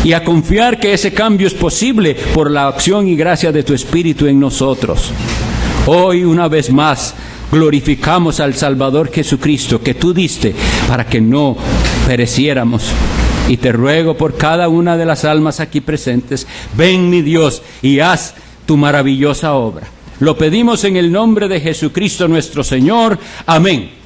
y a confiar que ese cambio es posible por la acción y gracia de tu Espíritu en nosotros. Hoy, una vez más, glorificamos al Salvador Jesucristo que tú diste para que no pereciéramos, Y te ruego por cada una de las almas aquí presentes, ven mi Dios y haz tu maravillosa obra. Lo pedimos en el nombre de Jesucristo nuestro Señor. Amén.